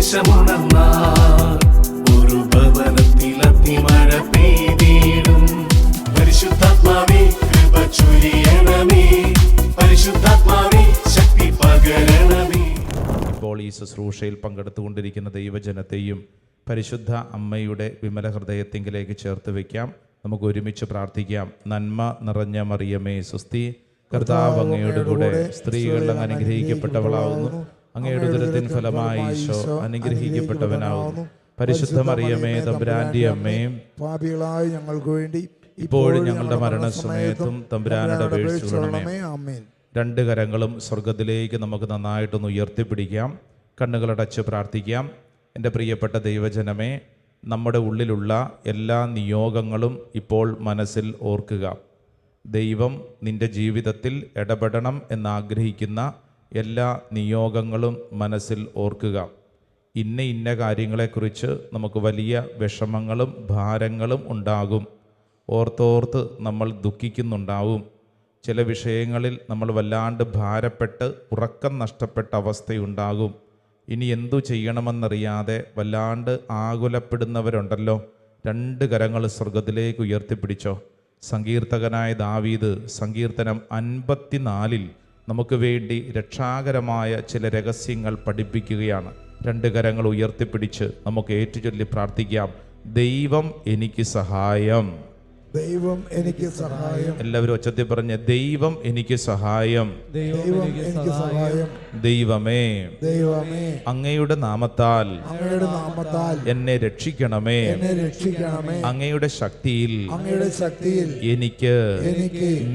സുവിശേഷമുണർന്നാൽ ഒരു ഭവനത്തിൽ അഗ്നിമഴ പെയ്തിടും. പരിശുദ്ധാത്മാവേ കൃപ ചൊരിയണമേ, പരിശുദ്ധാത്മാവേ ശക്തി പകരണമേ. ഇപ്പോൾ ഈ ശുശ്രൂഷയിൽ പങ്കെടുത്തുകൊണ്ടിരിക്കുന്ന ദൈവജനത്തെയും പരിശുദ്ധ അമ്മയുടെ വിമല ഹൃദയത്തിങ്കിലേക്ക് ചേർത്ത് വയ്ക്കാം. നമുക്ക് ഒരുമിച്ച് പ്രാർത്ഥിക്കാം. നന്മ നിറഞ്ഞ മറിയമേ സ്വസ്തി, കർത്താവ് അങ്ങയുടെ കൂടെ സ്ത്രീകൾ അങ്ങ് അനുഗ്രഹിക്കപ്പെട്ടവളാവുന്നു. അങ്ങയുടെ ഉദരത്തിൻ ഫലമായി ഈശോ അനുഗ്രഹിക്കപ്പെട്ടവനാവുന്നു. പരിശുദ്ധ മറിയമേ തമ്പുരാന്റെ അമ്മയും പാപികളായ ഞങ്ങൾക്ക് വേണ്ടി ഇപ്പോഴും ഞങ്ങളുടെ മരണസമയത്തും തമ്പുരാനുടെ അപേക്ഷിച്ചുകൊള്ളണമേ. ആമേൻ. രണ്ട് കരങ്ങളും സ്വർഗത്തിലേക്ക് നമുക്ക് നന്നായിട്ടൊന്ന് ഉയർത്തിപ്പിടിക്കാം. കണ്ണുകളടച്ച് പ്രാർത്ഥിക്കാം. എൻ്റെ പ്രിയപ്പെട്ട ദൈവജനമേ, നമ്മുടെ ഉള്ളിലുള്ള എല്ലാ നിയോഗങ്ങളും ഇപ്പോൾ മനസ്സിൽ ഓർക്കുക. ദൈവം നിൻ്റെ ജീവിതത്തിൽ ഇടപെടണം എന്നാഗ്രഹിക്കുന്ന എല്ലാ നിയോഗങ്ങളും മനസ്സിൽ ഓർക്കുക. ഇന്ന കാര്യങ്ങളെക്കുറിച്ച് നമുക്ക് വലിയ വിഷമങ്ങളും ഭാരങ്ങളും ഉണ്ടാകും. ഓർത്തോർത്ത് നമ്മൾ ദുഃഖിക്കുന്നുണ്ടാവും. ചില വിഷയങ്ങളിൽ നമ്മൾ വല്ലാണ്ട് ഭാരപ്പെട്ട് ഉറക്കം നഷ്ടപ്പെട്ട അവസ്ഥയുണ്ടാകും. ഇനി എന്തു ചെയ്യണമെന്നറിയാതെ വല്ലാണ്ട് ആകുലപ്പെടുന്നവരുണ്ടല്ലോ. രണ്ട് കരങ്ങൾ സ്വർഗത്തിലേക്ക് ഉയർത്തിപ്പിടിച്ചോ. സങ്കീർത്തകനായ ദാവീദ് സങ്കീർത്തനം 54 നമുക്ക് വേണ്ടി രക്ഷാകരമായ ചില രഹസ്യങ്ങൾ പഠിപ്പിക്കുകയാണ്. രണ്ട് കരങ്ങൾ ഉയർത്തിപ്പിടിച്ച് നമുക്ക് ഏറ്റുചൊല്ലി പ്രാർത്ഥിക്കാം. ദൈവം എനിക്ക് സഹായം. ദൈവം എനിക്ക് സഹായം. എല്ലാവരും ഒച്ചത്തിൽ പറഞ്ഞ് ദൈവം എനിക്ക് സഹായം. ദൈവം എനിക്ക് സഹായം. ദൈവമേ, ദൈവമേ, അങ്ങയുടെ നാമത്താൽ അങ്ങയുടെ നാമത്താൽ എന്നെ രക്ഷിക്കണമേ. എന്നെ രക്ഷിക്കണമേ. അങ്ങയുടെ ശക്തിയിൽ അങ്ങയുടെ ശക്തിയിൽ എനിക്ക്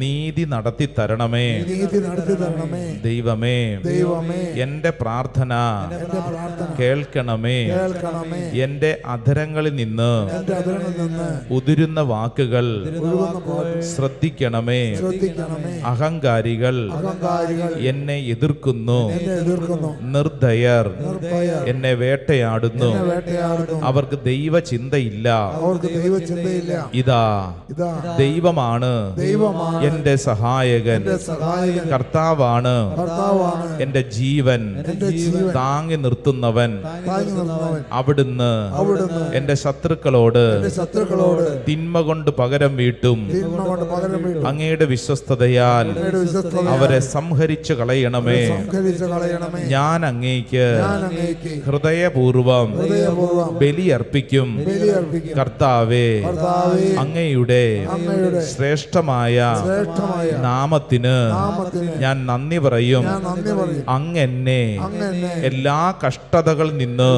നീതി നടത്തി തരണമേ. നീതി നടത്തി തരണമേ. ദൈവമേ, ദൈവമേ, എന്റെ പ്രാർത്ഥന എന്റെ പ്രാർത്ഥന കേൾക്കണമേ. കേൾക്കണമേ. എന്റെ അധരങ്ങളിൽ നിന്ന് എന്റെ അതിരിൽ നിന്ന് ഉതിരുന്ന വാക്കുകൾ ശ്രദ്ധിക്കണമേ. അഹങ്കാരികൾ എന്നെ എതിർക്കുന്നു. നിർദയർ എന്നെ വേട്ടയാടുന്നു. അവർക്ക് ദൈവചിന്തയില്ല. ഇതാ ദൈവമാണ് എന്റെ സഹായകൻ. കർത്താവാണ് എന്റെ ജീവൻ താങ്ങി നിർത്തുന്നവൻ. അവിടുന്ന് എന്റെ ശത്രുക്കളോട് തിന്മ കൊണ്ട് പകരം വീട്ടും. അങ്ങയുടെ വിശ്വസ്തതയാൽ അവരെ സംഹരിച്ചു കളയണമേ. ഞാൻ അങ്ങേക്ക് ഹൃദയപൂർവം ബലിയർപ്പിക്കും. കർത്താവേ, അങ്ങയുടെ ശ്രേഷ്ഠമായ നാമത്തിന് ഞാൻ നന്ദി പറയും. അങ്ങെന്നെ എല്ലാ കഷ്ടതകളിൽ നിന്ന്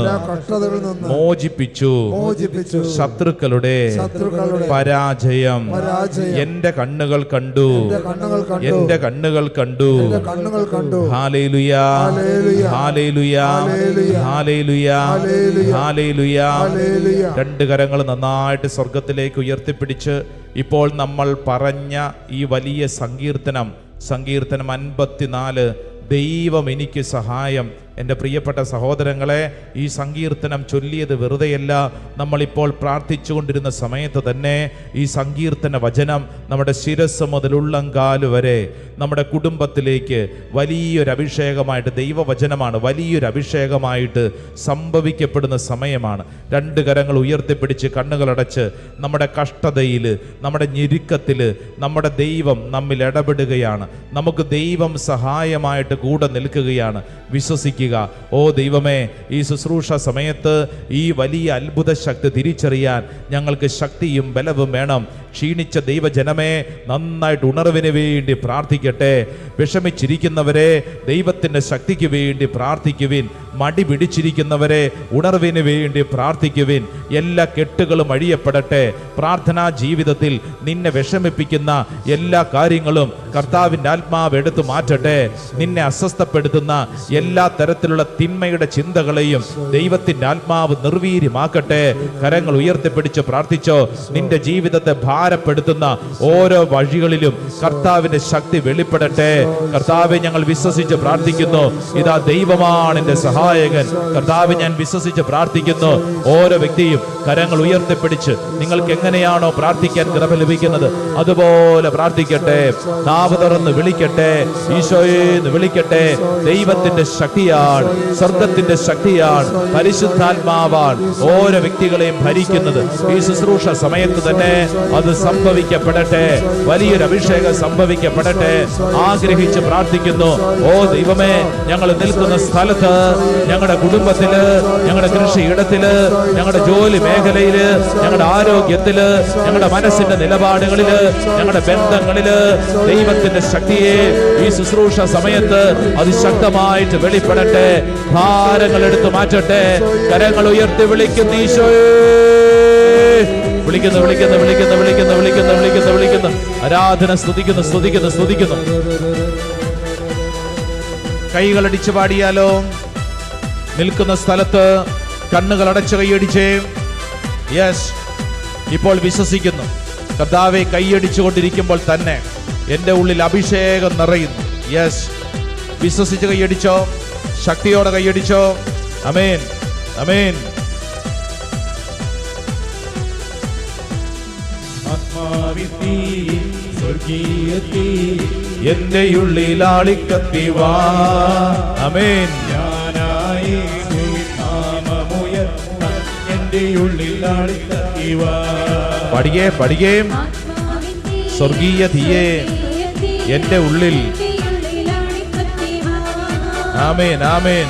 മോചിപ്പിച്ചു. ശത്രുക്കളുടെ പരാജയം എന്റെ കണ്ണുകൾ കണ്ടു. എന്റെ കണ്ണുകൾ കണ്ടു. Hallelujah, hallelujah, hallelujah, hallelujah. രണ്ട് കരങ്ങൾ നന്നായിട്ട് സ്വർഗത്തിലേക്ക് ഉയർത്തിപ്പിടിച്ച് ഇപ്പോൾ നമ്മൾ പറഞ്ഞ ഈ വലിയ സങ്കീർത്തനം 54, ദൈവം എനിക്ക് സഹായം. എൻ്റെ പ്രിയപ്പെട്ട സഹോദരങ്ങളെ, ഈ സങ്കീർത്തനം ചൊല്ലിയത് വെറുതെയല്ല. നമ്മളിപ്പോൾ പ്രാർത്ഥിച്ചുകൊണ്ടിരുന്ന സമയത്ത് തന്നെ ഈ സങ്കീർത്തന വചനം നമ്മുടെ ശിരസ് മുതൽ ഉള്ളങ്കാല് വരെ നമ്മുടെ കുടുംബത്തിലേക്ക് വലിയൊരു അഭിഷേകമായിട്ട്, ദൈവവചനമാണ്, വലിയൊരു അഭിഷേകമായിട്ട് സംഭവിക്കപ്പെടുന്ന സമയമാണ്. രണ്ട് കരങ്ങൾ ഉയർത്തിപ്പിടിച്ച് കണ്ണുകളടച്ച് നമ്മുടെ കഷ്ടതയിൽ, നമ്മുടെ ഞെരുക്കത്തിൽ നമ്മുടെ ദൈവം നമ്മിൽ ഇടപെടുകയാണ്. നമുക്ക് ദൈവം സഹായമായിട്ട് കൂടെ നിൽക്കുകയാണ്. വിശ്വസിക്കുക. ഓ ദൈവമേ, ഈ ശുശ്രൂഷ സമയത്ത് ഈ വലിയ അത്ഭുത ശക്തി തിരിച്ചറിയാൻ ഞങ്ങൾക്ക് ശക്തിയും ബലവും വേണം. ക്ഷീണിച്ച ദൈവജനമേ, നന്നായിട്ട് ഉണർവിന് വേണ്ടി പ്രാർത്ഥിക്കട്ടെ. വിഷമിച്ചിരിക്കുന്നവരെ ദൈവത്തിൻ്റെ ശക്തിക്ക് വേണ്ടി പ്രാർത്ഥിക്കുവിൻ. മടി പിടിച്ചിരിക്കുന്നവരെ ഉണർവിന് വേണ്ടി പ്രാർത്ഥിക്കുവിൻ. എല്ലാ കെട്ടുകളും അഴിയപ്പെടട്ടെ. പ്രാർത്ഥനാ ജീവിതത്തിൽ നിന്നെ വിഷമിപ്പിക്കുന്ന എല്ലാ കാര്യങ്ങളും കർത്താവിൻ്റെ ആത്മാവ് എടുത്തു മാറ്റട്ടെ. നിന്നെ അസ്വസ്ഥപ്പെടുത്തുന്ന എല്ലാ തരത്തിലുള്ള തിന്മയുടെ ചിന്തകളെയും ദൈവത്തിൻ്റെ ആത്മാവ് നിർവീര്യമാക്കട്ടെ. കരങ്ങൾ ഉയർത്തിപ്പിടിച്ച് പ്രാർത്ഥിച്ചോ. നിന്റെ ജീവിതത്തെ ഭാരപ്പെടുത്തുന്ന ഓരോ വഴികളിലും കർത്താവിന്റെ ശക്തി വെളിപ്പെടട്ടെ. കർത്താവെ, ഞങ്ങൾ വിശ്വസിച്ച് പ്രാർത്ഥിക്കുന്നു. ഇതാ ദൈവമാണ് എന്റെ സഹായകൻ. കർത്താവെ, ഞാൻ വിശ്വസിച്ച് പ്രാർത്ഥിക്കുന്നു. ഓരോ വ്യക്തിയും കരങ്ങൾ ഉയർത്തിപ്പിടിച്ച് നിങ്ങൾക്ക് എങ്ങനെയാണോ പ്രാർത്ഥിക്കാൻ കൃപ ലഭിക്കുന്നത് അതുപോലെ പ്രാർത്ഥിക്കട്ടെ. നാവ് തുറന്ന് വിളിക്കട്ടെ, ഈശോയെ എന്ന് വിളിക്കട്ടെ. ദൈവത്തിന്റെ ശക്തിയാണ്, സ്വർഗത്തിന്റെ ശക്തിയാണ്, പരിശുദ്ധാത്മാവാണ് ഓരോ വ്യക്തികളെയും ഭരിക്കുന്നത്. ഈ ശുശ്രൂഷ സമയത്ത് തന്നെ അത് സംഭവിക്കപ്പെടട്ടെ. വലിയൊരു അഭിഷേകം സംഭവിക്കപ്പെടട്ടെ. ആഗ്രഹിച്ച് പ്രാർത്ഥിക്കുന്നു. ഓ ദൈവമേ, ഞങ്ങൾ നിൽക്കുന്ന സ്ഥലത്ത്, ഞങ്ങളുടെ കുടുംബത്തില്, ഞങ്ങളുടെ കൃഷിയിടത്തില്, ഞങ്ങളുടെ ജോലി മേഖലയില്, ഞങ്ങളുടെ ആരോഗ്യത്തില്, ഞങ്ങളുടെ മനസ്സിന്റെ നിലപാടുകളില്, ഞങ്ങളുടെ ബന്ധങ്ങളില് ദൈവത്തിന്റെ ശക്തിയെ ഈ ശുശ്രൂഷ സമയത്ത് അതിശക്തമായിട്ട് വെളിപ്പെടട്ടെ. ഭാരങ്ങൾ എടുത്തു മാറ്റട്ടെ. കരങ്ങൾ ഉയർത്തി വിളിക്കുന്നു ഈശോയെ. വിളിക്കുന്നു വിളിക്കുന്നു വിളിക്കുന്നു വിളിക്കുന്നു വിളിക്കുന്നു വിളിക്കുന്നു വിളിക്കുന്നു. ആരാധന സ്തുതിക്കുന്നു സ്തുതിക്കുന്നു സ്തുതിക്കുന്നു. കൈകളടിച്ചു പാടിയാലോ? നിൽക്കുന്ന സ്ഥലത്ത് കണ്ണുകൾ അടച്ച് കൈയടിച്ചേ. യെസ്, ഇപ്പോൾ വിശ്വസിക്കുന്നു. കർത്താവെ, കൈയടിച്ചുകൊണ്ടിരിക്കുമ്പോൾ തന്നെ എൻ്റെ ഉള്ളിൽ അഭിഷേകം നിറയുന്നു. യെസ്, വിശ്വസിച്ച് കൈയടിച്ചോ, ശക്തിയോടെ കൈയടിച്ചോ. ആമേൻ, ആമേൻ. ആത്മാവിത്തീ സ്വർഗീയത്തീ എൻ്റെ ഉള്ളിൽ ആളിക്കത്തിവാ. ആമേൻ. ഞാനായി നാമമുയർത്താൻ എൻ്റെ ഉള്ളിൽ ആളിക്കത്തിവാ. പഠിക്കേ പഠിക്കേ. സ്വർഗീയ തീയേ എൻ്റെ ഉള്ളിൽ. ആമേൻ, ആമേൻ.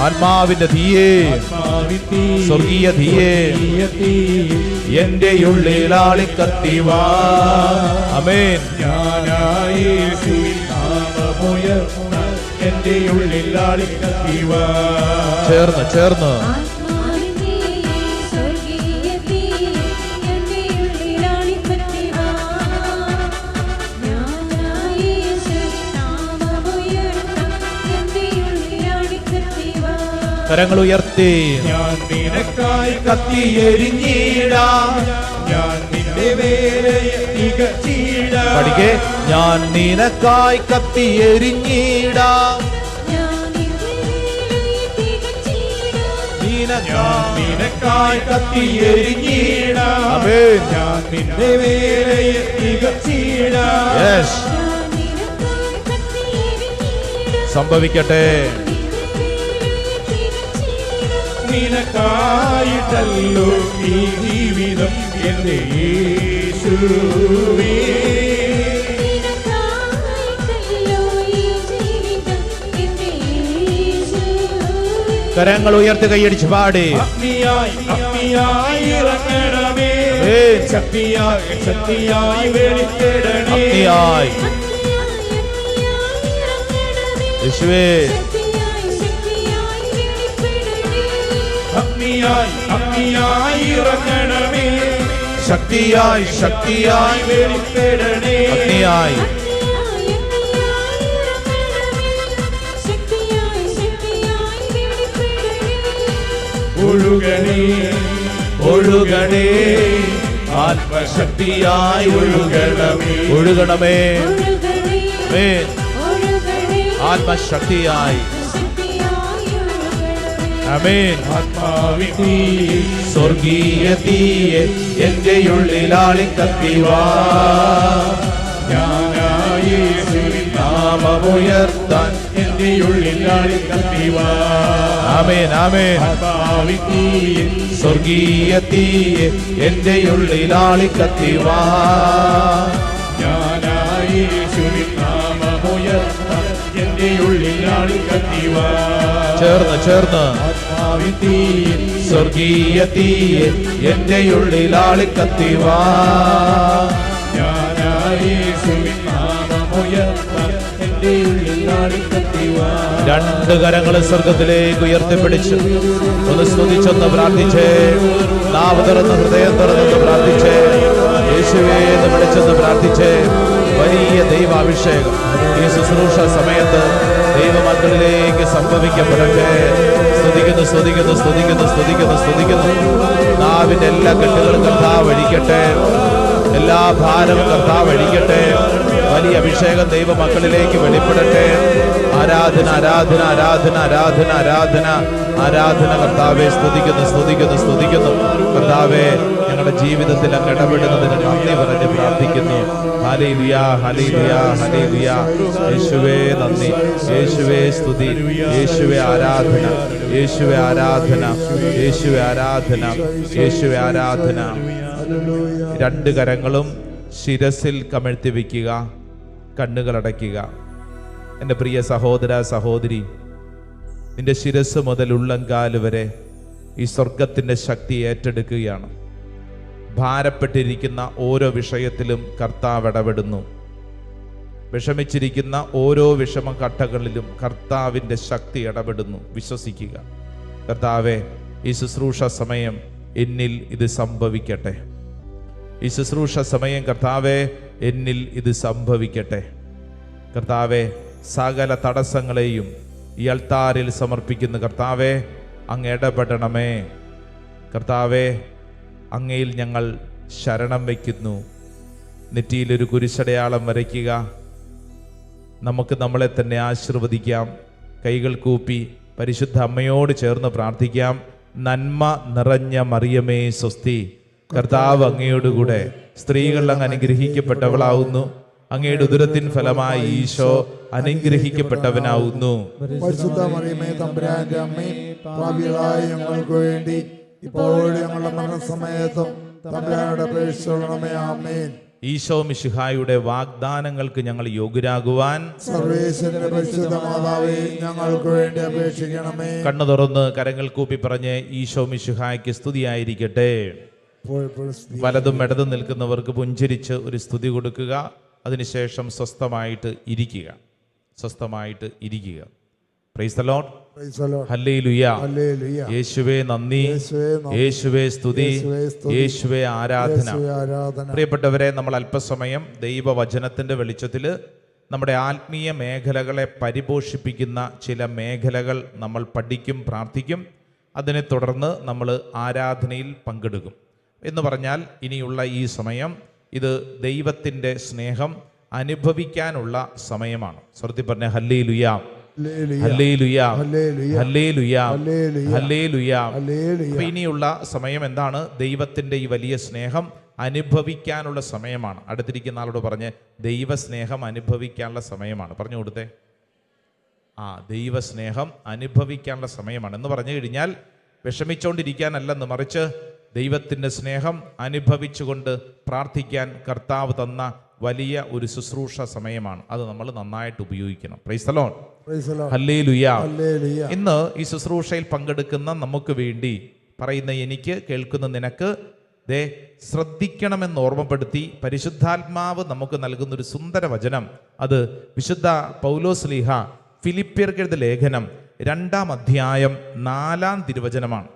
ആത്മാവിന്റെ തീയേ, സ്വർഗീയ തീയേ എൻ്റെ ഉള്ളിൽ ആളിക്കത്തിവാ. ആമേൻ. എൻ്റെ ഉള്ളിൽ ആളിക്കത്തിവാ. ചേർന്ന് ചേർന്ന്. കരങ്ങൾ ഉയർത്തി. ഞാൻ നിനക്കായി കത്തിയെരിഞ്ഞിടാം, ഞാൻ നിന്റെ വേലയെ തികച്ചിടാം. പഠിക്കേ. ഞാൻ നിനക്കായി കത്തിയെരിഞ്ഞിടാം, നിനക്കായി കത്തിയെരിഞ്ഞിടാം. ഞാൻ നിന്റെ വേലയെ തികച്ചിടാം. യെസ്, സംഭവിക്കട്ടെ. നിനക്കായിട്ടല്ലോ ഈ ജീവിതം എൻ്റെ യേശുവേ. കരങ്ങൾ ഉയർത്തി കൈയടിച്ച് പാടി. അഗ്നിയായി അഗ്നിയായി ഇറങ്ങണമേ, ശക്തിയായി ശക്തിയായി വെളിപ്പെടണമേ. അഗ്നിയായി യേശുവേ. അഗ്നിയായി അഗ്നിയായി ഇറങ്ങണമേ, ശക്തിയായി ശക്തിയായി വെളിപ്പെടണേ. അഗ്നിയായി ഒഴുകണേ ഒഴുകണേ, ആത്മശക്തിയായി ഒഴുകണമേ ഒഴുകണമേ. ആത്മശക്തിയായി. ആമേൻ. ആത്മാവിത്തീ സ്വർഗീയ തീയെ എൻ്റെ ഉള്ളിൽ ആളിക്കത്തിവാ. ഞാനായി യേശുവിൻ നാമമുയർത്താൻ എൻ്റെ ഉള്ളിൽ ആളിക്കത്തിവാ. ആമേൻ, ആമേൻ. ആത്മാവിത്തീ സ്വർഗീയ തീയെ എൻ്റെ ഉള്ളിൽ ആളിക്കത്തിവാ. ഞാനായി യേശുവിൻ നാമമുയർത്താൻ എൻ്റെ ഉള്ളിൽ ആളിക്കത്തിവാ. ചേർന്ന് ചേർന്ന്. സ്വർഗീയ തീയെ എൻ്റെ ഉള്ളിൽ ആളിക്കത്തിവാ. രണ്ട് കരങ്ങൾ സ്വർഗത്തിലേക്ക് ഉയർത്തിപ്പിടിച്ചു ഒന്ന് സ്തുതിച്ചൊന്ന് പ്രാർത്ഥിച്ചേ. നാവ് തുറന്ന് ഹൃദയം തുറന്നൊന്ന് പ്രാർത്ഥിച്ചേ. യേശുവേ എന്ന് വിളിച്ചൊന്ന് പ്രാർത്ഥിച്ചേ. വലിയ ദൈവ അഭിഷേകം ഈ ശുശ്രൂഷ സമയത്ത് ദൈവമക്കളിലേക്ക് സംഭവിക്കപ്പെടട്ടെ. സ്തുതിക്കുന്നു, സ്തുതിക്കുന്നു, സ്തുതിക്കുന്നു, സ്തുതിക്കുന്നു, സ്തുതിക്കുന്നു. നാവിന്റെ എല്ലാ കെട്ടുകളും കർത്താവ് അഴിക്കട്ടെ. എല്ലാ ഭാരവും കർത്താവ് അഴിക്കട്ടെ. വലിയ അഭിഷേകം ദൈവമക്കളിലേക്ക് വെളിപ്പെടട്ടെ. ആരാധന, ആരാധന, ആരാധന, ആരാധന, ആരാധന, ആരാധന. കർത്താവെ സ്തുതിക്കുന്നു, സ്തുതിക്കുന്നു, സ്തുതിക്കുന്നു. കർത്താവെ ഞങ്ങളുടെ ജീവിതത്തിൽ അങ്ങ് ഇടപെടുന്നതിന് നന്ദി പറഞ്ഞ് പ്രാർത്ഥിക്കുന്നു. Hallelujah, hallelujah, hallelujah. യേശുവേ നന്ദി, യേശുവേ സ്തുതി, യേശുവേ ആരാധന, യേശുവേ ആരാധന, യേശുവേ ആരാധന, യേശുവേ ആരാധന. രണ്ട് കരങ്ങളും ശിരസിൽ കമഴ്ത്തി വയ്ക്കുക, കണ്ണുകളടയ്ക്കുക. എൻ്റെ പ്രിയ സഹോദര സഹോദരി, നിന്റെ ശിരസ് മുതൽ ഉള്ളങ്കാല് വരെ ഈ സ്വർഗത്തിൻ്റെ ശക്തി ഏറ്റെടുക്കുകയാണ്. ഭാരപ്പെട്ടിരിക്കുന്ന ഓരോ വിഷയത്തിലും കർത്താവ് ഇടപെടുന്നു. വിഷമിച്ചിരിക്കുന്ന ഓരോ വിഷമഘട്ടങ്ങളിലും കർത്താവിൻ്റെ ശക്തി ഇടപെടുന്നു. വിശ്വസിക്കുക. കർത്താവെ, ഈ ശുശ്രൂഷ സമയം എന്നിൽ ഇത് സംഭവിക്കട്ടെ. ഈ ശുശ്രൂഷ സമയം കർത്താവെ എന്നിൽ ഇത് സംഭവിക്കട്ടെ. കർത്താവെ, സകല തടസ്സങ്ങളെയും ഈ അൾത്താരിൽ സമർപ്പിക്കുന്ന കർത്താവെ, അങ്ങ് ഇടപെടണമേ. കർത്താവെ, അങ്ങയിൽ ഞങ്ങൾ ശരണം വയ്ക്കുന്നു. നെറ്റിയിലൊരു കുരിശടയാളം വരയ്ക്കുക. നമുക്ക് നമ്മളെ തന്നെ ആശീർവദിക്കാം. കൈകൾ കൂപ്പി പരിശുദ്ധ അമ്മയോട് ചേർന്ന് പ്രാർത്ഥിക്കാം. നന്മ നിറഞ്ഞ മറിയമേ സ്വസ്തി, കർത്താവ് അങ്ങയോടുകൂടെ സ്ത്രീകൾ അങ്ങ് അനുഗ്രഹിക്കപ്പെട്ടവളാവുന്നു. അങ്ങയുടെ ഉദരത്തിൻ ഫലമായി ഈശോ അനുഗ്രഹിക്കപ്പെട്ടവനാവുന്നു. പരിശുദ്ധ മറിയമേ തമ്പുരാന്റെ അമ്മേ, പാപികളായ ഞങ്ങൾക്ക് വേണ്ടി ഇപ്പോഴും ഞങ്ങളുടെ മരണസമയത്തും തമ്പുരാനോട് അപേക്ഷിച്ചുകൊള്ളണമേ. ആമേൻ. ഈശോ മിശിഹായുടെ വാഗ്ദാനങ്ങൾക്ക് ഞങ്ങൾ യോഗ്യരാകുവാൻ സർവേശ്വരന്റെ പരിശുദ്ധ മാതാവേ, ഞങ്ങൾക്ക് വേണ്ടി അപേക്ഷിക്കണമേ. കണ്ണു തുറന്ന് കരങ്ങൾ കൂപ്പി പറഞ്ഞ് ഈശോ മിശിഹായ്ക്ക് സ്തുതിയായിരിക്കട്ടെ. വലതും ഇടതും നിൽക്കുന്നവർക്ക് പുഞ്ചിരിച്ച് ഒരു സ്തുതി കൊടുക്കുക. അതിനുശേഷം സ്വസ്ഥമായിട്ട് ഇരിക്കുക. സ്വസ്ഥമായിട്ട് ഇരിക്കുക. Price the lord. ഹല്ലേലൂയ. യേശുവേ നന്ദി, യേശുവേ സ്തുതി, യേശുവേ ആരാധന. പ്രിയപ്പെട്ടവരെ, നമ്മൾ അല്പസമയം ദൈവവചനത്തിന്റെ വെളിച്ചത്തിൽ നമ്മുടെ ആത്മീയ മേഖലകളെ പരിപോഷിപ്പിക്കുന്ന ചില മേഖലകൾ നമ്മൾ പഠിക്കും, പ്രാർത്ഥിക്കും. അതിനെ തുടർന്ന് നമ്മൾ ആരാധനയിൽ പങ്കെടുക്കും. എന്ന് പറഞ്ഞാൽ ഇനിയുള്ള ഈ സമയം ഇത് ദൈവത്തിൻ്റെ സ്നേഹം അനുഭവിക്കാനുള്ള സമയമാണ്. സ്വർത്തി പറഞ്ഞ ഹല്ലേലൂയ, ഹല്ലേലൂയ, ഹല്ലേലൂയ, ഹല്ലേലൂയ. അപ്പൊ ഇനിയുള്ള സമയം എന്താണ്? ദൈവത്തിൻ്റെ ഈ വലിയ സ്നേഹം അനുഭവിക്കാനുള്ള സമയമാണ്. അടുത്തിരിക്കുന്ന ആളോട് പറഞ്ഞ് ദൈവസ്നേഹം അനുഭവിക്കാനുള്ള സമയമാണ്. പറഞ്ഞു കൊടുത്തേ. ദൈവസ്നേഹം അനുഭവിക്കാനുള്ള സമയമാണ്. എന്ന് പറഞ്ഞു കഴിഞ്ഞാൽ വിഷമിച്ചുകൊണ്ടിരിക്കാനല്ലെന്ന്, മറിച്ച് ദൈവത്തിൻ്റെ സ്നേഹം അനുഭവിച്ചുകൊണ്ട് പ്രാർത്ഥിക്കാൻ കർത്താവ് തന്ന വലിയ ഒരു ശുശ്രൂഷ സമയമാണ്. അത് നമ്മൾ നന്നായിട്ട് ഉപയോഗിക്കണം. Price the lord. ഹല്ലേലൂയ. ഇന്ന് ഈ ശുശ്രൂഷയിൽ പങ്കെടുക്കുന്ന നമുക്ക് വേണ്ടി പറയുന്ന എനിക്ക്, കേൾക്കുന്ന നിനക്ക് ശ്രദ്ധിക്കണമെന്ന് ഓർമ്മപ്പെടുത്തി പരിശുദ്ധാത്മാവ് നമുക്ക് നൽകുന്ന ഒരു സുന്ദര വചനം. അത് വിശുദ്ധ പൗലോസ് ലീഹ ഫിലിപ്പിയർക്ക് എഴുതിയ ലേഖനം 2-ാം അധ്യായം 4-ാം തിരുവചനമാണ്.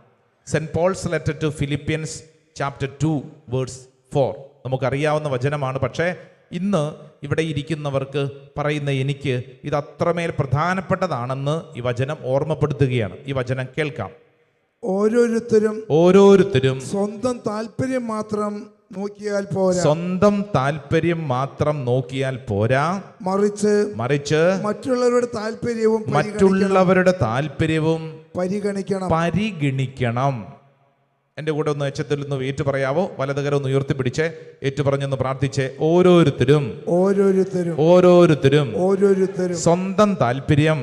Saint Paul's letter to Philippians chapter 2 verse 4. നമുക്കറിയാവുന്ന വചനമാണ്. പക്ഷേ ഇന്ന് ഇവിടെ ഇരിക്കുന്നവർക്ക്, പറയുന്ന എനിക്ക് ഇത് അത്രമേൽ പ്രധാനപ്പെട്ടതാണെന്ന് ഈ വചനം ഓർമ്മപ്പെടുത്തുകയാണ്. ഈ വചനം കേൾക്കാം. ഓരോരുത്തരും സ്വന്തം താല്പര്യം മാത്രം നോക്കിയാൽ പോരാ, സ്വന്തം താല്പര്യം മാത്രം നോക്കിയാൽ പോരാ, മറിച്ച് മറ്റുള്ളവരുടെ താല്പര്യവും പരിഗണിക്കണം. എൻ്റെ കൂടെ ഒന്ന് എച്ചത്തിൽ ഒന്ന് ഏറ്റു പറയാവോ? വലതുകരം ഒന്ന് ഉയർത്തിപ്പിടിച്ച് ഏറ്റു പറഞ്ഞൊന്ന് പ്രാർത്ഥിച്ചേ. ഓരോരുത്തരും സ്വന്തം താല്പര്യം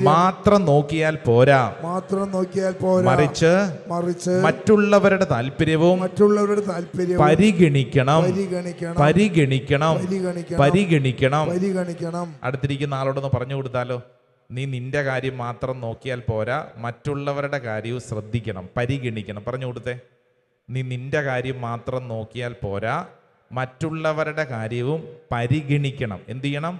മാത്രം നോക്കിയാൽ പോരാ, മറിച്ച് മറ്റുള്ളവരുടെ താല്പര്യവും പരിഗണിക്കണം. അടുത്തിരിക്കുന്ന ആളോടൊന്ന് പറഞ്ഞു കൊടുത്താലോ? നീ നിന്റെ കാര്യം മാത്രം നോക്കിയാൽ പോരാ, മറ്റുള്ളവരുടെ കാര്യവും ശ്രദ്ധിക്കണം, പരിഗണിക്കണം. പറഞ്ഞു കൊടുത്തേ. നീ നിന്റെ കാര്യം മാത്രം നോക്കിയാൽ പോരാ, മറ്റുള്ളവരുടെ കാര്യവും പരിഗണിക്കണം. എന്ത് ചെയ്യണം?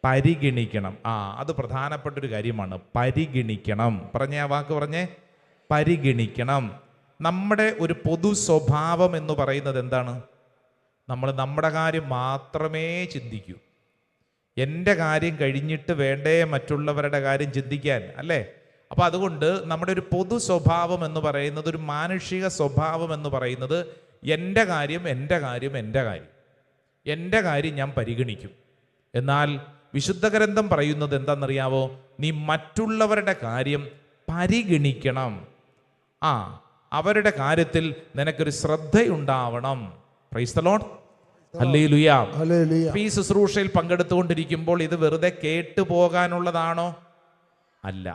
പരിഗണിക്കണം. അത് പ്രധാനപ്പെട്ടൊരു കാര്യമാണ്. പരിഗണിക്കണം. പറഞ്ഞേ, ആ വാക്ക് പറഞ്ഞേ. പരിഗണിക്കണം. നമ്മുടെ ഒരു പൊതു സ്വഭാവം എന്ന് പറയുന്നത് എന്താണ്? നമ്മൾ നമ്മുടെ കാര്യം മാത്രമേ ചിന്തിക്കൂ. എൻ്റെ കാര്യം കഴിഞ്ഞിട്ട് വേണ്ടേ മറ്റുള്ളവരുടെ കാര്യം ചിന്തിക്കാൻ, അല്ലേ? അപ്പോൾ അതുകൊണ്ട് നമ്മുടെ ഒരു പൊതു സ്വഭാവം എന്ന് പറയുന്നത്, ഒരു മാനുഷിക സ്വഭാവം എന്ന് പറയുന്നത്, എൻ്റെ കാര്യം എൻ്റെ കാര്യം എൻ്റെ കാര്യം എൻ്റെ കാര്യം ഞാൻ പരിഗണിക്കും. എന്നാൽ വിശുദ്ധ ഗ്രന്ഥം പറയുന്നത് എന്താണെന്നറിയാവോ? നീ മറ്റുള്ളവരുടെ കാര്യം പരിഗണിക്കണം. അവരുടെ കാര്യത്തിൽ നിനക്കൊരു ശ്രദ്ധയുണ്ടാവണം. Praise the lord. ഹല്ലേലൂയ. ഈ ശുശ്രൂഷയിൽ പങ്കെടുത്തുകൊണ്ടിരിക്കുമ്പോൾ ഇത് വെറുതെ കേട്ടു പോകാനുള്ളതാണോ? അല്ല.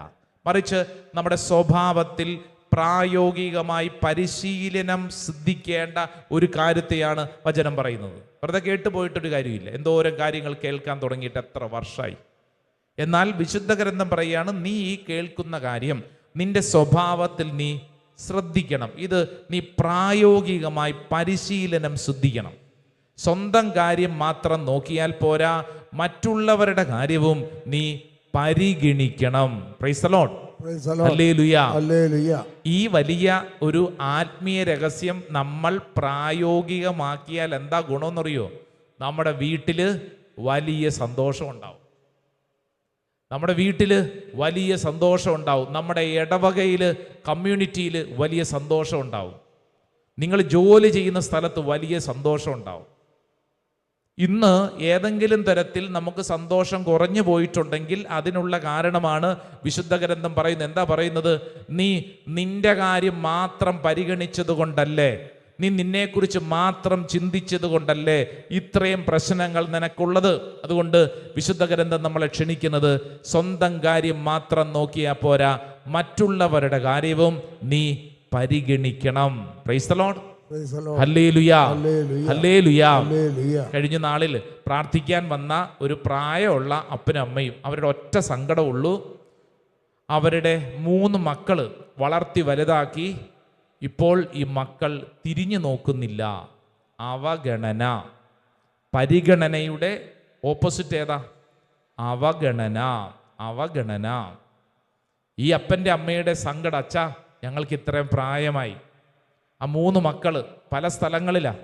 മറിച്ച് നമ്മുടെ സ്വഭാവത്തിൽ പ്രായോഗികമായി പരിശീലനം സിദ്ധിക്കേണ്ട ഒരു കാര്യത്തെയാണ് വചനം പറയുന്നത്. വെറുതെ കേട്ടുപോയിട്ടൊരു കാര്യമില്ല. എന്തോരം കാര്യങ്ങൾ കേൾക്കാൻ തുടങ്ങിയിട്ട് എത്ര വർഷമായി. എന്നാൽ വിശുദ്ധ ഗ്രന്ഥം പറയുകയാണ്, നീ ഈ കേൾക്കുന്ന കാര്യം നിന്റെ സ്വഭാവത്തിൽ നീ ശ്രദ്ധിക്കണം. ഇത് നീ പ്രായോഗികമായി പരിശീലനം സിദ്ധിക്കണം. സ്വന്തം കാര്യം മാത്രം നോക്കിയാൽ പോരാ, മറ്റുള്ളവരുടെ കാര്യവും നീ പരിഗണിക്കണം. Price the lord. ഹല്ലേലൂയ. ഈ വലിയ ഒരു ആത്മീയ രഹസ്യം നമ്മൾ പ്രായോഗികമാക്കിയാൽ എന്താ ഗുണമെന്നറിയോ? നമ്മുടെ വീട്ടിൽ വലിയ സന്തോഷം ഉണ്ടാവും. നമ്മുടെ വീട്ടിൽ വലിയ സന്തോഷം ഉണ്ടാവും. നമ്മുടെ ഇടവകയിൽ, കമ്മ്യൂണിറ്റിയിൽ വലിയ സന്തോഷം ഉണ്ടാവും. നിങ്ങൾ ജോലി ചെയ്യുന്ന സ്ഥലത്ത് വലിയ സന്തോഷം ഉണ്ടാവും. ഇന്ന് ഏതെങ്കിലും തരത്തിൽ നമുക്ക് സന്തോഷം കുറഞ്ഞു പോയിട്ടുണ്ടെങ്കിൽ അതിനുള്ള കാരണമാണ് വിശുദ്ധ ഗ്രന്ഥം പറയുന്നത്. എന്താ പറയുന്നത്? നീ നിന്റെ കാര്യം മാത്രം പരിഗണിച്ചത് കൊണ്ടല്ലേ, നീ നിന്നെക്കുറിച്ച് മാത്രം ചിന്തിച്ചത് കൊണ്ടല്ലേ ഇത്രയും പ്രശ്നങ്ങൾ നിനക്കുള്ളത്. അതുകൊണ്ട് വിശുദ്ധ ഗ്രന്ഥം നമ്മളെ ക്ഷണിക്കുന്നത് സ്വന്തം കാര്യം മാത്രം നോക്കിയാൽ പോരാ, മറ്റുള്ളവരുടെ കാര്യവും നീ പരിഗണിക്കണം. Price the lord. Hallelujah. Hallelujah. കഴിഞ്ഞ നാളിൽ പ്രാർത്ഥിക്കാൻ വന്ന ഒരു പ്രായമുള്ള അപ്പനും അമ്മയും, അവരുടെ ഒറ്റ സങ്കടമുള്ളൂ, അവരുടെ 3 മക്കള് വളർത്തി വലുതാക്കി. ഇപ്പോൾ ഈ മക്കൾ തിരിഞ്ഞു നോക്കുന്നില്ല. അവഗണന. പരിഗണനയുടെ ഓപ്പോസിറ്റ് ഏതാ? അവഗണന. അവഗണന. ഈ അപ്പൻ്റെ അമ്മയുടെ സങ്കടം, അച്ഛാ ഞങ്ങൾക്ക് ഇത്രയും പ്രായമായി, ആ 3 മക്കള് പല സ്ഥലങ്ങളിലാ,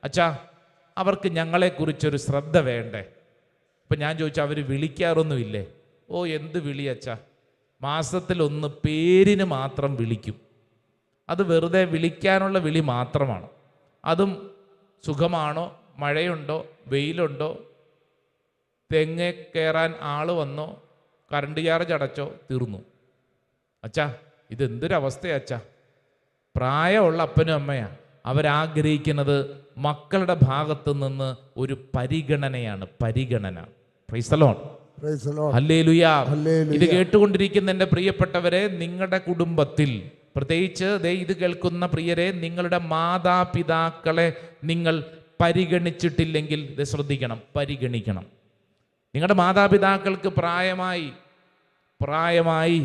അച്ഛാ അവർക്ക് ഞങ്ങളെക്കുറിച്ചൊരു ശ്രദ്ധ വേണ്ടേ? ഇപ്പം ഞാൻ ചോദിച്ചു, അവർ വിളിക്കാറൊന്നുമില്ലേ? ഓ എന്ത് വിളി അച്ഛാ, മാസത്തിലൊന്ന് പേരിന് മാത്രം വിളിക്കും. അത് വെറുതെ വിളിക്കാനുള്ള വിളി മാത്രമാണ്. അതും സുഖമാണോ, മഴയുണ്ടോ, വെയിലുണ്ടോ, തെങ്ങ് കയറാൻ ആൾ വന്നോ, കറണ്ട് ചാർജ് അടച്ചോ, തീർന്നു. അച്ഛാ ഇതെന്തൊരവസ്ഥയാ അച്ഛാ. പ്രായമുള്ള അപ്പനും അമ്മയാണ്. അവരാഗ്രഹിക്കുന്നത് മക്കളുടെ ഭാഗത്തു നിന്ന് ഒരു പരിഗണനയാണ്. പരിഗണന. Price the lord. ഹല്ലേലൂയ. ഇത് കേട്ടുകൊണ്ടിരിക്കുന്ന എൻ്റെ പ്രിയപ്പെട്ടവരെ, നിങ്ങളുടെ കുടുംബത്തിൽ, പ്രത്യേകിച്ച് ഇത് കേൾക്കുന്ന പ്രിയരെ, നിങ്ങളുടെ മാതാപിതാക്കളെ നിങ്ങൾ പരിഗണിച്ചിട്ടില്ലെങ്കിൽ ഇത് ശ്രദ്ധിക്കണം, പരിഗണിക്കണം. നിങ്ങളുടെ മാതാപിതാക്കൾക്ക് പ്രായമായി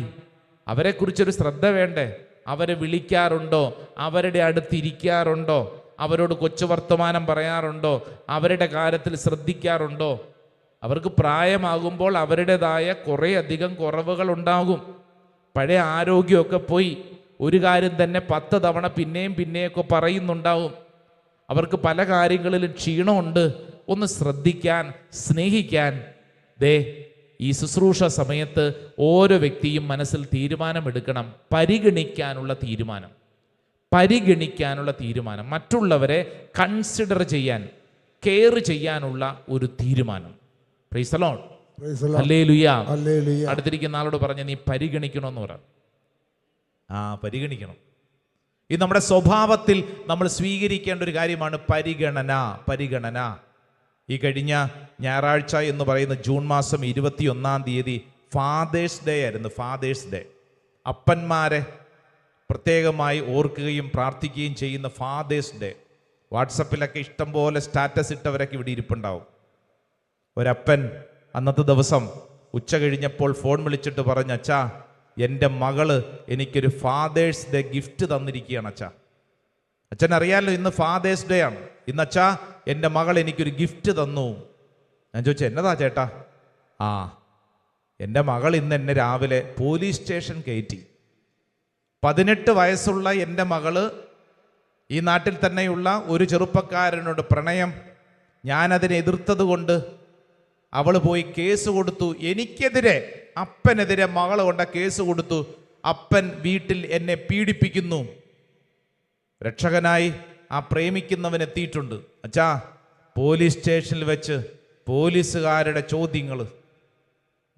അവരെക്കുറിച്ചൊരു ശ്രദ്ധ വേണ്ടേ? അവരെ വിളിക്കാറുണ്ടോ? അവരുടെ അടുത്തിരിക്കാറുണ്ടോ? അവരോട് കൊച്ചു വർത്തമാനം പറയാറുണ്ടോ? അവരുടെ കാര്യത്തിൽ ശ്രദ്ധിക്കാറുണ്ടോ? അവർക്ക് പ്രായമാകുമ്പോൾ അവരുടേതായ കുറേ അധികം കുറവുകൾ ഉണ്ടാകും. പഴയ ആരോഗ്യമൊക്കെ പോയി ഒരു കാര്യം തന്നെ 10 തവണ പിന്നെയൊക്കെ പറയുന്നുണ്ടാവും. അവർക്ക് പല കാര്യങ്ങളിലും ക്ഷീണമുണ്ട്. ഒന്ന് ശ്രദ്ധിക്കാൻ, സ്നേഹിക്കാൻ ഈ ശുശ്രൂഷ സമയത്ത് ഓരോ വ്യക്തിയും മനസ്സിൽ തീരുമാനമെടുക്കണം. പരിഗണിക്കാനുള്ള തീരുമാനം, മറ്റുള്ളവരെ കൺസിഡർ ചെയ്യാൻ, കെയർ ചെയ്യാനുള്ള ഒരു തീരുമാനം. Price the lord. ഹല്ലേലൂയ. അടുത്തിരിക്കുന്ന ആളോട് പറഞ്ഞ് നീ പരിഗണിക്കണമെന്ന് പറ. പരിഗണിക്കണം. ഇത് നമ്മുടെ സ്വഭാവത്തിൽ നമ്മൾ സ്വീകരിക്കേണ്ട ഒരു കാര്യമാണ് പരിഗണന. ഈ കഴിഞ്ഞ ഞായറാഴ്ച എന്ന് പറയുന്ന ജൂൺ മാസം 21-ാം തീയതി ഫാദേഴ്സ് ഡേ ആയിരുന്നു. ഫാദേഴ്സ് ഡേ, അപ്പന്മാരെ പ്രത്യേകമായി ഓർക്കുകയും പ്രാർത്ഥിക്കുകയും ചെയ്യുന്ന ഫാദേഴ്സ് ഡേ. വാട്സപ്പിലൊക്കെ ഇഷ്ടംപോലെ സ്റ്റാറ്റസ് ഇട്ടവരൊക്കെ ഇവിടെ ഇരിപ്പുണ്ടാവും. ഒരപ്പൻ അന്നത്തെ ദിവസം ഉച്ച കഴിഞ്ഞപ്പോൾ ഫോൺ വിളിച്ചിട്ട് പറഞ്ഞു, അച്ഛാ എൻ്റെ മകള് എനിക്കൊരു ഫാദേഴ്സ് ഡേ ഗിഫ്റ്റ് തന്നിരിക്കുകയാണ് അച്ഛാ. അച്ഛൻ അറിയാമല്ലോ ഇന്ന് ഫാദേഴ്സ് ഡേ ആണ്. ഇന്ന് അച്ഛാ എൻ്റെ മകൾ എനിക്കൊരു ഗിഫ്റ്റ് തന്നു. ഞാൻ ചോദിച്ചു എന്നതാ ചേട്ടാ? എൻ്റെ മകൾ ഇന്ന് എന്നെ രാവിലെ പോലീസ് സ്റ്റേഷൻ കയറ്റി. 18 വയസ്സുള്ള എൻ്റെ മകള് ഈ നാട്ടിൽ തന്നെയുള്ള ഒരു ചെറുപ്പക്കാരനോട് പ്രണയം ഞാനതിനെ എതിർത്തത് കൊണ്ട് അവൾ പോയി കേസ് കൊടുത്തു. എനിക്കെതിരെ, അപ്പനെതിരെ മകൾ കൊണ്ട കേസ് കൊടുത്തു. അപ്പൻ വീട്ടിൽ എന്നെ പീഡിപ്പിക്കുന്നു. രക്ഷകനായി ആ പ്രേമിക്കുന്നവൻ എത്തിയിട്ടുണ്ട്. അച്ഛാ, പോലീസ് സ്റ്റേഷനിൽ വെച്ച് പോലീസുകാരുടെ ചോദ്യങ്ങൾ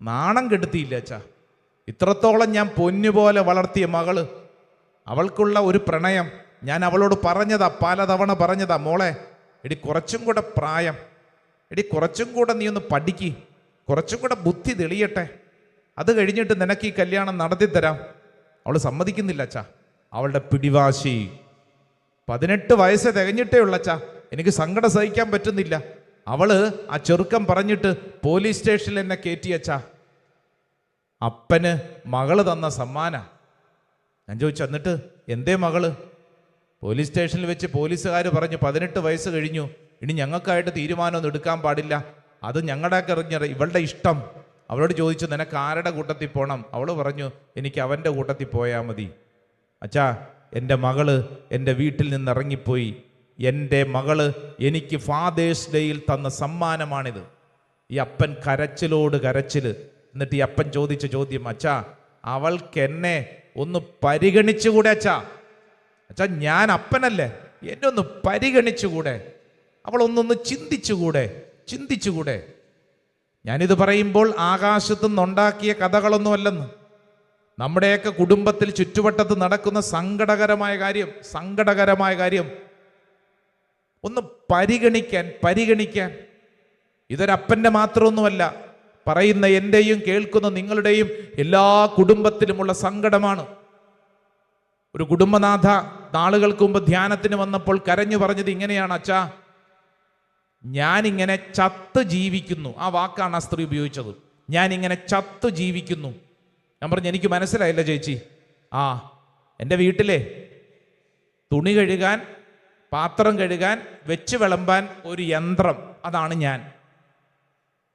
നാണം കെടുത്തിയില്ല അച്ഛാ. ഇത്രത്തോളം ഞാൻ പൊന്നുപോലെ വളർത്തിയ മകള്, അവൾക്കുള്ള ഒരു പ്രണയം ഞാൻ അവളോട് പറഞ്ഞതാ, പലതവണ പറഞ്ഞതാ, മോളെ എടി കുറച്ചും കൂടെ പ്രായം, എടി കുറച്ചും കൂടെ നീ ഒന്ന് പഠിക്ക്, കുറച്ചും കൂടെ ബുദ്ധി തെളിയട്ടെ, അത് കഴിഞ്ഞിട്ട് നിനക്ക് ഈ കല്യാണം നടത്തിത്തരാം. അവൾ സമ്മതിക്കുന്നില്ല അച്ഛാ. അവളുടെ പിടിവാശി. 18 വയസ്സ് തികഞ്ഞിട്ടേ ഉള്ള അച്ഛാ. എനിക്ക് സങ്കടം സഹിക്കാൻ പറ്റുന്നില്ല. അവള് ആ ചെറുക്കം പറഞ്ഞിട്ട് പോലീസ് സ്റ്റേഷനിൽ എന്നെ കയറ്റി അച്ഛാ. അപ്പന് മകള് തന്ന സമ്മാന. ഞാൻ ചോദിച്ചു, എന്നിട്ട് എന്തേ മകള്? പോലീസ് സ്റ്റേഷനിൽ വെച്ച് പോലീസുകാർ പറഞ്ഞു 18 വയസ്സ് കഴിഞ്ഞു, ഇനി ഞങ്ങൾക്കായിട്ട് തീരുമാനമൊന്നും എടുക്കാൻ പാടില്ല, അത് ഞങ്ങളുടെയൊക്കെ അറിഞ്ഞത് ഇവളുടെ ഇഷ്ടം. അവളോട് ചോദിച്ചു, നിനക്ക് ആരുടെ കൂട്ടത്തിൽ പോകണം? അവൾ പറഞ്ഞു, എനിക്ക് അവൻ്റെ കൂട്ടത്തിൽ പോയാൽ മതി. അച്ഛാ, എൻ്റെ മകള് എൻ്റെ വീട്ടിൽ നിന്ന് ഇറങ്ങിപ്പോയി. എൻ്റെ മകള് എനിക്ക് ഫാദേഴ്സ് ഡേയിൽ തന്ന സമ്മാനമാണിത്. ഈ അപ്പൻ കരച്ചിലോട് കരച്ചിൽ. എന്നിട്ട് ഈ അപ്പൻ ചോദിച്ച ചോദ്യം, അച്ഛാ അവൾക്ക് എന്നെ ഒന്ന് പരിഗണിച്ചുകൂടെ അച്ഛാ? അച്ഛാ, ഞാൻ അപ്പനല്ലേ, എന്നെ ഒന്ന് പരിഗണിച്ചുകൂടെ? അവളൊന്നൊന്ന് ചിന്തിച്ചുകൂടെ? ഞാനിത് പറയുമ്പോൾ ആകാശത്തുനിന്നുണ്ടാക്കിയ കഥകളൊന്നുമല്ലെന്ന്. നമ്മുടെയൊക്കെ കുടുംബത്തിൽ ചുറ്റുവട്ടത്ത് നടക്കുന്ന സങ്കടകരമായ കാര്യം ഒന്ന് പരിഗണിക്കാൻ. ഇതൊരപ്പൻ്റെ മാത്രമൊന്നുമല്ല, പറയുന്ന എൻ്റെയും കേൾക്കുന്ന നിങ്ങളുടെയും എല്ലാ കുടുംബത്തിലുമുള്ള സങ്കടമാണ്. ഒരു കുടുംബനാഥ നാളുകൾക്ക് മുമ്പ് ധ്യാനത്തിന് വന്നപ്പോൾ കരഞ്ഞു പറഞ്ഞത് ഇങ്ങനെയാണ്, അച്ഛാ ഞാനിങ്ങനെ ചത്ത് ജീവിക്കുന്നു. ആ വാക്കാണ് ആ സ്ത്രീ ഉപയോഗിച്ചത്. ഞാനിങ്ങനെ ചത്ത് ജീവിക്കുന്നു. ഞാൻ പറഞ്ഞു, എനിക്ക് മനസ്സിലായില്ല ചേച്ചി. എൻ്റെ വീട്ടിലെ തുണി കഴുകാൻ, പാത്രം കഴുകാൻ, വെച്ച് വിളമ്പാൻ ഒരു യന്ത്രം, അതാണ് ഞാൻ.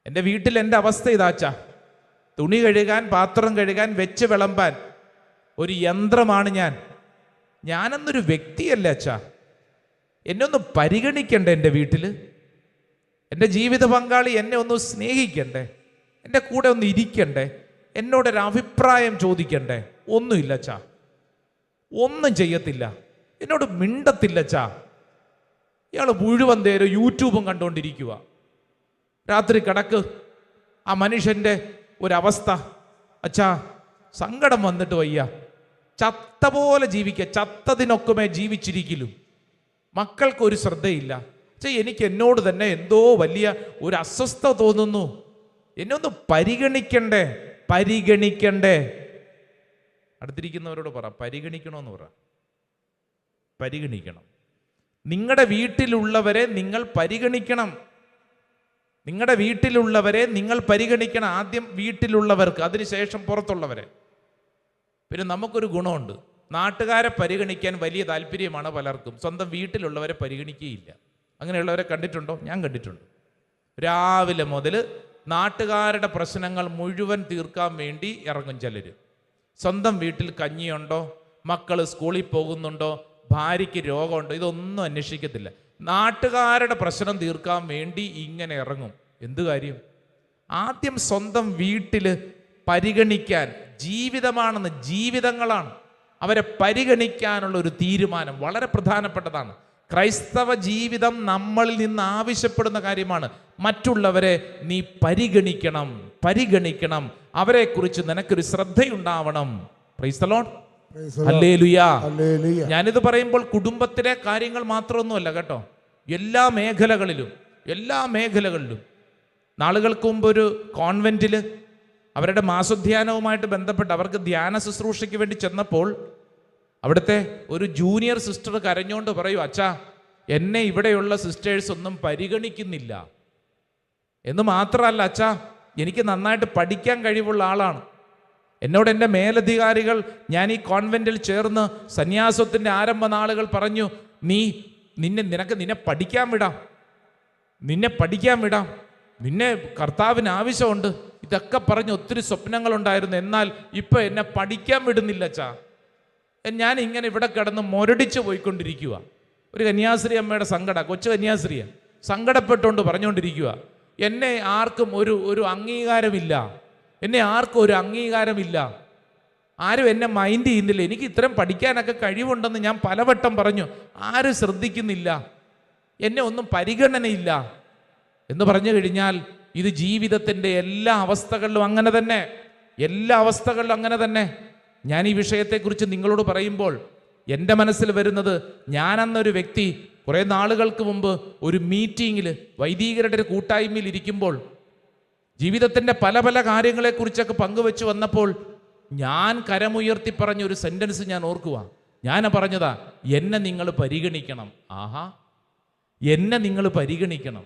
എൻ്റെ വീട്ടിൽ എൻ്റെ അവസ്ഥ ഇതാച്ചാ, തുണി കഴുകാൻ, പാത്രം കഴുകാൻ, വെച്ച് വിളമ്പാൻ ഒരു യന്ത്രമാണ് ഞാൻ. ഞാനെന്നൊരു വ്യക്തിയല്ല അച്ഛാ. എന്നെ ഒന്ന് പരിഗണിക്കണ്ടേ? എൻ്റെ വീട്ടിൽ എൻ്റെ ജീവിത പങ്കാളി എന്നെ ഒന്ന് സ്നേഹിക്കണ്ടേ? എൻ്റെ കൂടെ ഒന്ന് ഇരിക്കണ്ടേ? എന്നോടൊരു അഭിപ്രായം ചോദിക്കണ്ടേ? ഒന്നുമില്ല അച്ഛാ, ഒന്നും ചെയ്യത്തില്ല, എന്നോട് മിണ്ടത്തില്ല അച്ഛാ. ഇയാൾ മുഴുവൻ നേരം യൂട്യൂബും കണ്ടുകൊണ്ടിരിക്കുക. രാത്രി കിടക്ക്. ആ മനുഷ്യൻ്റെ ഒരവസ്ഥ അച്ഛാ, സങ്കടം വന്നിട്ട് വയ്യ. ചത്ത പോലെ ജീവിക്കുക, ചത്തതിനൊക്കുമേ ജീവിച്ചിരിക്കലും. മക്കൾക്കൊരു ശ്രദ്ധയില്ല. എനിക്ക് എന്നോട് തന്നെ എന്തോ വലിയ ഒരു അസ്വസ്ഥത തോന്നുന്നു. എന്നെ ഒന്ന് പരിഗണിക്കണ്ടേ? അടുത്തിരിക്കുന്നവരോട് പറ, പരിഗണിക്കണമെന്ന് പറ. പരിഗണിക്കണം. നിങ്ങളുടെ വീട്ടിലുള്ളവരെ നിങ്ങൾ പരിഗണിക്കണം. ആദ്യം വീട്ടിലുള്ളവർക്ക്, അതിനുശേഷം പുറത്തുള്ളവരെ. പിന്നെ നമുക്കൊരു ഗുണമുണ്ട്, നാട്ടുകാരെ പരിഗണിക്കാൻ വലിയ താല്പര്യമാണ് പലർക്കും, സ്വന്തം വീട്ടിലുള്ളവരെ പരിഗണിക്കുകയില്ല. അങ്ങനെയുള്ളവരെ കണ്ടിട്ടുണ്ടോ? ഞാൻ കണ്ടിട്ടുണ്ട്. രാവിലെ മുതൽ നാട്ടുകാരുടെ പ്രശ്നങ്ങൾ മുഴുവൻ തീർക്കാൻ വേണ്ടി ഇറങ്ങും ചിലർ. സ്വന്തം വീട്ടിൽ കഞ്ഞിയുണ്ടോ, മക്കൾ സ്കൂളിൽ പോകുന്നുണ്ടോ, ഭാര്യയ്ക്ക് രോഗമുണ്ടോ, ഇതൊന്നും അന്വേഷിക്കത്തില്ല. നാട്ടുകാരുടെ പ്രശ്നം തീർക്കാൻ വേണ്ടി ഇങ്ങനെ ഇറങ്ങും. എന്ത് കാര്യം? ആദ്യം സ്വന്തം വീട്ടിൽ പരിഗണിക്കാൻ. ജീവിതമാണെന്ന്, ജീവിതങ്ങളാണ്. അവരെ പരിഗണിക്കാനുള്ള ഒരു തീരുമാനം വളരെ പ്രധാനപ്പെട്ടതാണ്. ക്രൈസ്തവ ജീവിതം നമ്മളിൽ നിന്ന് ആവശ്യപ്പെടുന്ന കാര്യമാണ്. മറ്റുള്ളവരെ നീ പരിഗണിക്കണം. അവരെക്കുറിച്ച് നിനക്കൊരു ശ്രദ്ധയുണ്ടാവണം. Praise the lord. ഹല്ലേലൂയ. ഞാനിത് പറയുമ്പോൾ കുടുംബത്തിലെ കാര്യങ്ങൾ മാത്രമൊന്നുമല്ല കേട്ടോ, എല്ലാ മേഖലകളിലും. നാളുകൾക്ക് മുമ്പ് ഒരു കോൺവെന്റിൽ അവരുടെ മാസധ്യാനവുമായിട്ട് ബന്ധപ്പെട്ട് അവർക്ക് ധ്യാന ശുശ്രൂഷയ്ക്ക് വേണ്ടി ചെന്നപ്പോൾ അവിടുത്തെ ഒരു ജൂനിയർ സിസ്റ്റർ കരഞ്ഞുകൊണ്ട് പറയൂ, അച്ഛാ എന്നെ ഇവിടെയുള്ള സിസ്റ്റേഴ്സ് ഒന്നും പരിഗണിക്കുന്നില്ല എന്ന് മാത്രമല്ല അച്ഛാ, എനിക്ക് നന്നായിട്ട് പഠിക്കാൻ കഴിവുള്ള ആളാണ്. എന്നോട് എൻ്റെ മേലധികാരികൾ, ഞാൻ ഈ കോൺവെന്റിൽ ചേർന്ന് സന്യാസത്തിൻ്റെ ആരംഭ നാളുകൾ പറഞ്ഞു, നിന്നെ പഠിക്കാൻ വിടാം, നിന്നെ കർത്താവിന് ആവശ്യമുണ്ട്. ഇതൊക്കെ പറഞ്ഞ് ഒത്തിരി സ്വപ്നങ്ങളുണ്ടായിരുന്നു. എന്നാൽ ഇപ്പൊ എന്നെ പഠിക്കാൻ വിടുന്നില്ല അച്ഛാ. ഞാൻ ഇങ്ങനെ ഇവിടെ കിടന്ന് മുരടിച്ചു പോയിക്കൊണ്ടിരിക്കുക. ഒരു കന്യാസ്ത്രീ അമ്മയുടെ സങ്കട, കൊച്ചു കന്യാസ്ത്രീയ. സങ്കടപ്പെട്ടുകൊണ്ട് പറഞ്ഞുകൊണ്ടിരിക്കുക, എന്നെ ആർക്കും ഒരു അംഗീകാരമില്ല, എന്നെ ആർക്കും ഒരു അംഗീകാരമില്ല, ആരും എന്നെ മൈൻഡ് ചെയ്യുന്നില്ല, എനിക്ക് ഇത്രയും പഠിക്കാനൊക്കെ കഴിവുണ്ടെന്ന് ഞാൻ പലവട്ടം പറഞ്ഞു, ആരും ശ്രദ്ധിക്കുന്നില്ല, എന്നെ ഒന്നും പരിഗണനയില്ല എന്ന് പറഞ്ഞു കഴിഞ്ഞാൽ ഇത് ജീവിതത്തിൻ്റെ എല്ലാ അവസ്ഥകളിലും അങ്ങനെ തന്നെ, എല്ലാ അവസ്ഥകളിലും അങ്ങനെ തന്നെ. ഞാൻ ഈ വിഷയത്തെക്കുറിച്ച് നിങ്ങളോട് പറയുമ്പോൾ എൻ്റെ മനസ്സിൽ വരുന്നത്, ഞാനെന്നൊരു വ്യക്തി കുറേ നാളുകൾക്ക് മുമ്പ് ഒരു മീറ്റിങ്ങിൽ വൈദികരുടെ ഒരു കൂട്ടായ്മയിൽ ഇരിക്കുമ്പോൾ ജീവിതത്തിൻ്റെ പല പല കാര്യങ്ങളെക്കുറിച്ചൊക്കെ പങ്കുവെച്ച് വന്നപ്പോൾ ഞാൻ കരമുയർത്തി പറഞ്ഞ ഒരു സെൻറ്റൻസ് ഞാൻ ഓർക്കുക. ഞാൻ പറഞ്ഞതാ, എന്നെ നിങ്ങൾ പരിഗണിക്കണം. ആഹാ, എന്നെ നിങ്ങൾ പരിഗണിക്കണം.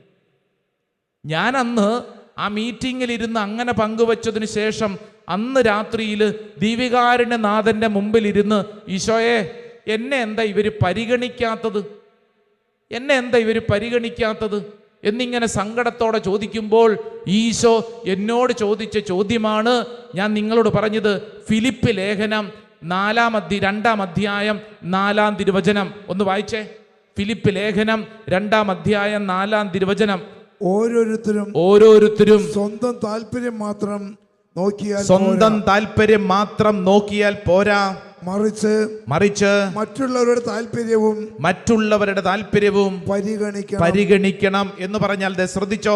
ഞാൻ അന്ന് ആ മീറ്റിങ്ങിലിരുന്ന് അങ്ങനെ പങ്കുവച്ചതിന് ശേഷം അന്ന് രാത്രിയിൽ ദീപികാരുണ്യനാഥൻ്റെ മുമ്പിലിരുന്ന്, ഈശോയെ എന്നെ എന്താ ഇവർ പരിഗണിക്കാത്തത്, എന്നെ എന്താ ഇവർ പരിഗണിക്കാത്തത് എന്നിങ്ങനെ സങ്കടത്തോടെ ചോദിക്കുമ്പോൾ ഈശോ എന്നോട് ചോദിച്ച ചോദ്യമാണ് ഞാൻ നിങ്ങളോട് പറഞ്ഞത്. ഫിലിപ്പ് ലേഖനം 2-ാം അധ്യായം 4-ാം തിരുവചനം ഒന്ന് വായിച്ചേ. ഫിലിപ്പ് ലേഖനം 2-ാം അധ്യായം 4-ാം തിരുവചനം. ഓരോരുത്തരും സ്വന്തം താല്പര്യം മാത്രം നോക്കിയാൽ പോരാ, മറിച്ച് മറ്റുള്ളവരുടെ താല്പര്യവും പരിഗണിക്കണം എന്ന് പറഞ്ഞാൽ ശ്രദ്ധിച്ചോ.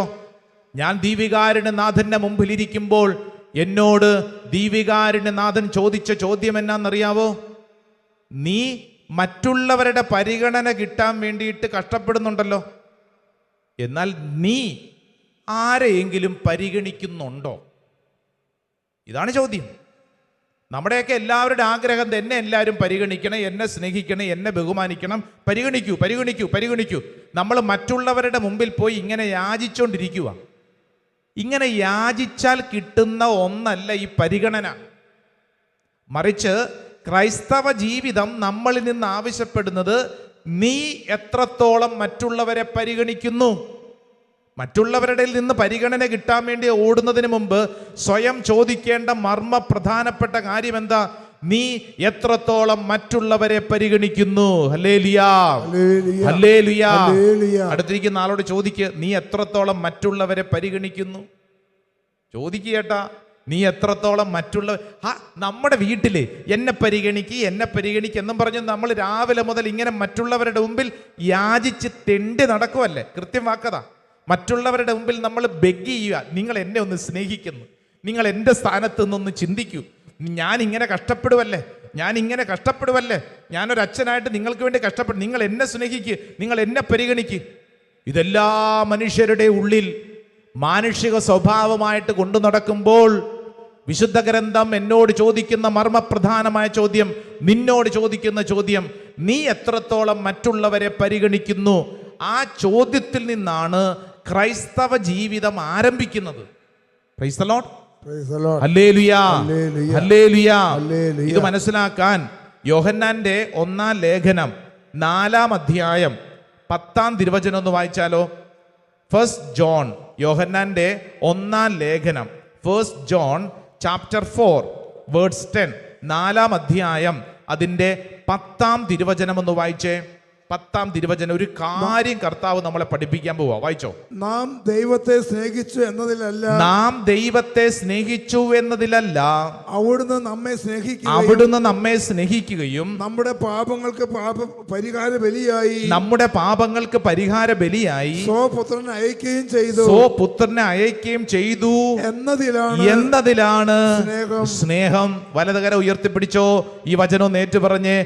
ഞാൻ ദീപികാരുണ്യനാഥന്റെ മുമ്പിൽ ഇരിക്കുമ്പോൾ എന്നോട് ദീപികാരുണ്യനാഥൻ ചോദിച്ച ചോദ്യം എന്നാന്നറിയാവോ? നീ മറ്റുള്ളവരുടെ പരിഗണന കിട്ടാൻ വേണ്ടിയിട്ട് കഷ്ടപ്പെടുന്നുണ്ടല്ലോ, എന്നാൽ നീ ആരെയെങ്കിലും പരിഗണിക്കുന്നുണ്ടോ? ഇതാണ് ചോദ്യം. നമ്മുടെയൊക്കെ എല്ലാവരുടെ ആഗ്രഹം എന്നെ എല്ലാവരും പരിഗണിക്കണം, എന്നെ സ്നേഹിക്കണം, എന്നെ ബഹുമാനിക്കണം, പരിഗണിക്കൂ. നമ്മൾ മറ്റുള്ളവരുടെ മുമ്പിൽ പോയി ഇങ്ങനെ യാചിച്ചുകൊണ്ടിരിക്കുക. ഇങ്ങനെ യാചിച്ചാൽ കിട്ടുന്ന ഒന്നല്ല ഈ പരിഗണന. മറിച്ച് ക്രൈസ്തവ ജീവിതം നമ്മളിൽ നിന്ന് ആവശ്യപ്പെടുന്നത്, നീ എത്രത്തോളം മറ്റുള്ളവരെ പരിഗണിക്കുന്നു. മറ്റുള്ളവരുടെ നിന്ന് പരിഗണന കിട്ടാൻ വേണ്ടി ഓടുന്നതിന് മുമ്പ് സ്വയം ചോദിക്കേണ്ട പ്രധാനപ്പെട്ട കാര്യം എന്താ? നീ എത്രത്തോളം മറ്റുള്ളവരെ പരിഗണിക്കുന്നു. ഹല്ലേലൂയാ, ഹല്ലേലൂയാ. അടുത്തിരിക്കുന്ന ആളോട് ചോദിക്കുക, നീ എത്രത്തോളം മറ്റുള്ളവരെ പരിഗണിക്കുന്നു. ചോദിക്കേട്ടാ, നീ എത്രത്തോളം നമ്മുടെ വീട്ടില് എന്നെ പരിഗണിക്ക് എന്നും പറഞ്ഞ് നമ്മൾ രാവിലെ മുതൽ ഇങ്ങനെ മറ്റുള്ളവരുടെ മുമ്പിൽ യാചിച്ച് തെണ്ടി നടക്കുമല്ലേ? കൃത്യം വാക്കതാ. മറ്റുള്ളവരുടെ മുമ്പിൽ നമ്മൾ ബെഗ് ചെയ്യുക, നിങ്ങൾ എന്നെ ഒന്ന് സ്നേഹിക്കുന്നു, നിങ്ങൾ എൻ്റെ സ്ഥാനത്ത് നിന്നൊന്ന് ചിന്തിക്കൂ, ഞാനിങ്ങനെ കഷ്ടപ്പെടുവല്ലേ, ഞാനൊരച്ഛനായിട്ട് നിങ്ങൾക്ക് വേണ്ടി കഷ്ടപ്പെടും, നിങ്ങൾ എന്നെ സ്നേഹിക്ക്, നിങ്ങൾ എന്നെ പരിഗണിക്ക്. ഇതെല്ലാ മനുഷ്യരുടെ ഉള്ളിൽ മാനുഷിക സ്വഭാവമായിട്ട് കൊണ്ടു നടക്കുമ്പോൾ വിശുദ്ധ ഗ്രന്ഥം എന്നോട് ചോദിക്കുന്ന മർമ്മപ്രധാനമായ ചോദ്യം, നിന്നോട് ചോദിക്കുന്ന ചോദ്യം, നീ എത്രത്തോളം മറ്റുള്ളവരെ പരിഗണിക്കുന്നു? ആ ചോദ്യത്തിൽ നിന്നാണ് ക്രൈസ്തവ ജീവിതം ആരംഭിക്കുന്നത്. പ്രൈസ് ദി ലോർഡ്, ഹല്ലേലൂയാ, ഹല്ലേലൂയാ. ഇത് മനസ്സിലാക്കാൻ യോഹന്നാന്റെ 1-ാം ലേഖനം 4-ാം അധ്യായം 10-ാം തിരുവചനം ഒന്ന് വായിച്ചാലോ? ഫസ്റ്റ് ജോൺ, യോഹന്നാന്റെ 1-ാം ലേഖനം, ഫസ്റ്റ് ജോൺ ചാപ്റ്റർ 4 വേഴ്സ് 10, 4-ാം അധ്യായം അതിന്റെ 10-ാം തിരുവചനം ഒന്ന് വായിച്ചേ. 10-ാം തിരുവചനം. ഒരു കാര്യം കർത്താവ് നമ്മളെ പഠിപ്പിക്കാൻ പോവാ. വായിച്ചോ. നാം ദൈവത്തെ സ്നേഹിച്ചു എന്നതിലല്ല അവിടുന്ന് നമ്മെ സ്നേഹിക്കുകയും നമ്മുടെ പാപങ്ങൾക്ക് പരിഹാര ബലിയായി സ്വപുത്രനെ അയക്കുകയും ചെയ്തു എന്നതിലാണ് സ്നേഹം. വലതുകര ഉയർത്തിപ്പിടിച്ചോ. ഈ വചനം ഏറ്റു പറഞ്ഞേ.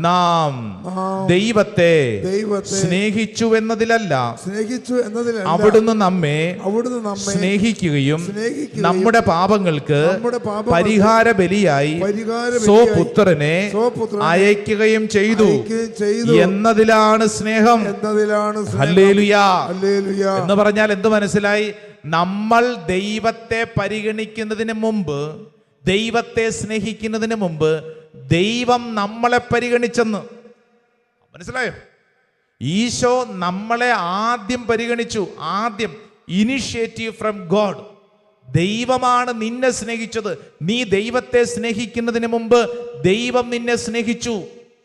നാം ദൈവത്തെ സ്നേഹിച്ചു എന്നതിലല്ല അവിടുന്ന് നമ്മെ സ്നേഹിക്കുകയും നമ്മുടെ പാപങ്ങൾക്ക് പരിഹാര ബലിയായി സ്വപുത്രനെ അയക്കുകയും ചെയ്തു എന്നതിലാണ് സ്നേഹം. ഹല്ലേലൂയാ എന്ന് പറഞ്ഞാൽ എന്ത് മനസ്സിലായി? നമ്മൾ ദൈവത്തെ പരിഗണിക്കുന്നതിന് മുമ്പ്, ദൈവത്തെ സ്നേഹിക്കുന്നതിന് മുമ്പ് ദൈവം നമ്മളെ പരിഗണിച്ചെന്ന് മനസ്സിലായോ? ഈശോ നമ്മളെ ആദ്യം പരിഗണിച്ചു. ആദ്യം ഇനിഷ്യേറ്റീവ് ഫ്രം ഗോഡ്. ദൈവമാണ് നിന്നെ സ്നേഹിച്ചത്. നീ ദൈവത്തെ സ്നേഹിക്കുന്നതിന് മുമ്പ് ദൈവം നിന്നെ സ്നേഹിച്ചു.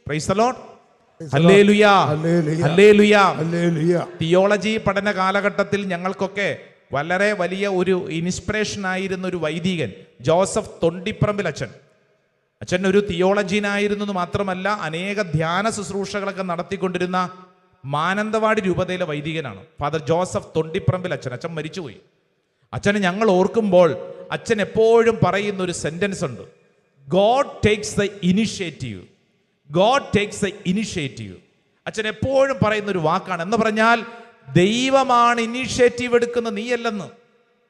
Price the lord. Hallelujah, hallelujah, hallelujah. Hallelujah. Theology പഠന കാലഘട്ടത്തിൽ ഞങ്ങൾക്കൊക്കെ വളരെ വലിയ ഒരു ഇൻസ്പിറേഷൻ ആയിരുന്ന ഒരു വൈദികൻ ജോസഫ് തൊണ്ടിപ്പറമ്പിൽ അച്ഛൻ. അച്ഛൻ ഒരു തിയോളജിനായിരുന്നു മാത്രമല്ല, അനേക ധ്യാന ശുശ്രൂഷകളൊക്കെ നടത്തിക്കൊണ്ടിരുന്ന മാനന്തവാടി രൂപതയിലെ വൈദികനാണ് ഫാദർ ജോസഫ് തൊണ്ടിപ്പറമ്പിൽ അച്ഛൻ. അച്ഛൻ മരിച്ചുപോയി. അച്ഛനെ ഞങ്ങൾ ഓർക്കുമ്പോൾ അച്ഛൻ എപ്പോഴും പറയുന്ന ഒരു സെന്റൻസ് ഉണ്ട്, God takes the initiative, God takes the initiative. അച്ഛൻ എപ്പോഴും പറയുന്ന ഒരു വാക്കാണ്. എന്ന് പറഞ്ഞാൽ ദൈവമാണ് ഇനിഷ്യേറ്റീവ് എടുക്കുന്നത്, നീയല്ലെന്ന്.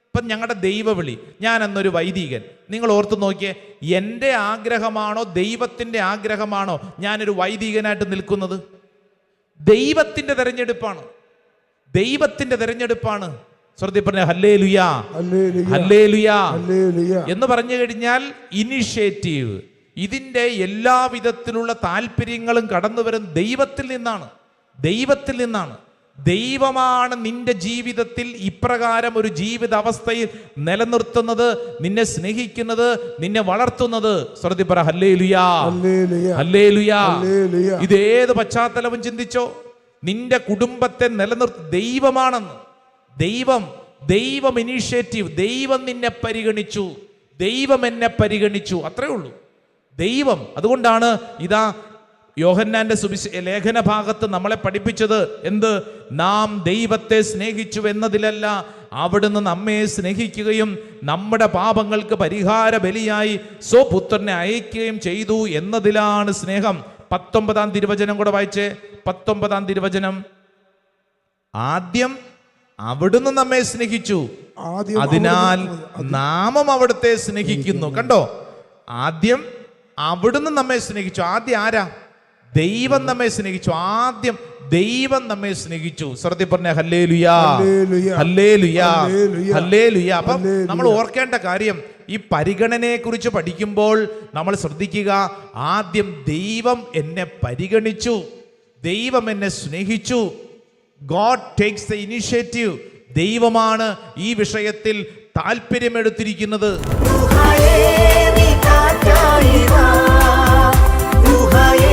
ഇപ്പം ഞങ്ങളുടെ ദൈവവിളി, ഞാൻ എന്നൊരു വൈദികൻ, നിങ്ങൾ ഓർത്ത് നോക്കിയേ, എൻ്റെ ആഗ്രഹമാണോ ദൈവത്തിൻ്റെ ആഗ്രഹമാണോ ഞാനൊരു വൈദികനായിട്ട് നിൽക്കുന്നത്? ദൈവത്തിൻ്റെ തെരഞ്ഞെടുപ്പാണ്, ദൈവത്തിൻ്റെ തെരഞ്ഞെടുപ്പാണ്. ശ്രദ്ധ പറഞ്ഞ ഹല്ലേലൂയ, ഹല്ലേലൂയ എന്ന് പറഞ്ഞു കഴിഞ്ഞാൽ ഇനിഷ്യേറ്റീവ്, ഇതിൻ്റെ എല്ലാവിധത്തിലുള്ള താല്പര്യങ്ങളും കടന്നു വരുന്ന ദൈവത്തിൽ നിന്നാണ്, ദൈവത്തിൽ നിന്നാണ്. ദൈവമാണ് നിന്റെ ജീവിതത്തിൽ ഇപ്രകാരം ഒരു ജീവിത അവസ്ഥയിൽ നിലനിർത്തുന്നത്, നിന്നെ സ്നേഹിക്കുന്നത്, നിന്നെ വളർത്തുന്നത്. ശ്രദ്ധ പറ ഹല്ലേലൂയ, ഹല്ലേലൂയ. ഇതേത് പശ്ചാത്തലവും ചിന്തിച്ചോ, നിന്റെ കുടുംബത്തെ നിലനിർത്തി ദൈവമാണെന്ന്. ദൈവം ഇനീഷ്യേറ്റീവ്, ദൈവം നിന്നെ പരിഗണിച്ചു, ദൈവം എന്നെ പരിഗണിച്ചു, അത്രേ ഉള്ളൂ. ദൈവം. അതുകൊണ്ടാണ് ഇതാ യോഹന്നാന്റെ ലേഖന ഭാഗത്ത് നമ്മളെ പഠിപ്പിച്ചത് എന്ത്? നാം ദൈവത്തെ സ്നേഹിച്ചു എന്നതിലല്ല, അവിടുന്ന് നമ്മെ സ്നേഹിക്കുകയും നമ്മുടെ പാപങ്ങൾക്ക് പരിഹാര ബലിയായി സ്വപുത്രനെ അയക്കുകയും ചെയ്തു എന്നതിലാണ് സ്നേഹം. 19-ാം തിരുവചനം കൂടെ വായിച്ചേ. 19-ാം തിരുവചനം. ആദ്യം അവിടുന്ന് നമ്മെ സ്നേഹിച്ചു, അതിനാൽ നാമും അവിടുത്തെ സ്നേഹിക്കുന്നു. കണ്ടോ, ആദ്യം അവിടുന്ന് നമ്മെ സ്നേഹിച്ചു. ആദ്യം ആരാ? ദൈവം നമ്മെ സ്നേഹിച്ചു. ആദ്യം ദൈവം നമ്മെ സ്നേഹിച്ചു. ശ്രദ്ധ പറഞ്ഞ ഹല്ലേലൂയ, ഹല്ലേലൂയ, ഹല്ലേലൂയ. അപ്പം നമ്മൾ ഓർക്കേണ്ട കാര്യം, ഈ പരിഗണനയെ കുറിച്ച് പഠിക്കുമ്പോൾ നമ്മൾ ശ്രദ്ധിക്കുക, ആദ്യം ദൈവം എന്നെ പരിഗണിച്ചു, ദൈവം എന്നെ സ്നേഹിച്ചു. God takes the initiative. ദൈവമാണ് ഈ വിഷയത്തിൽ താല്പര്യമെടുത്തിരിക്കുന്നത്. റുഹായേ